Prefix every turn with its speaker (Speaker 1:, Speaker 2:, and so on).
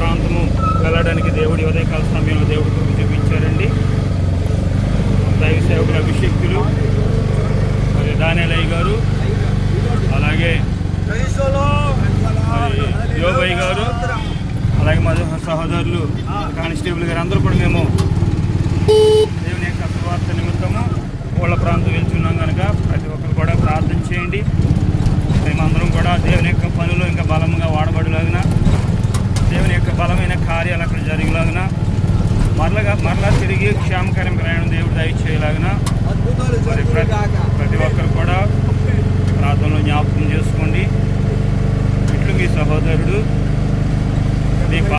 Speaker 1: ప్రాంతము వెళ్ళడానికి దేవుడి ఉదయకాల సమయంలో దేవుడి కృప చూపించారండి. దైవ సేవకుల అభిషేక్తులు మరి దానిలయ్య గారు, అలాగే మరి యోబయ్య గారు, అలాగే మా సహోదరులు కానిస్టేబుల్ గారు అందరూ కూడా మేము దేవుని యొక్క సువార్త నిమిత్తము కోళ్ళ ప్రాంతం వెళ్తున్నాం కనుక ప్రతి ఒక్కరు కూడా ప్రార్థన చేయండి. మేమందరం కూడా దేవుని యొక్క పనులు ఇంకా బలంగా వాడబడేలాగిన, దేవుని యొక్క బలమైన కార్యాలు అక్కడ జరిగేలాగిన, మరలా తిరిగి క్షేమకరం ప్రయాణం దేవుడు దయచేయలాగిన ప్రతి ఒక్కరు కూడా ప్రార్థనలో జ్ఞాపకం చేసుకోండి. ఇట్లు మీ సహోదరుడు.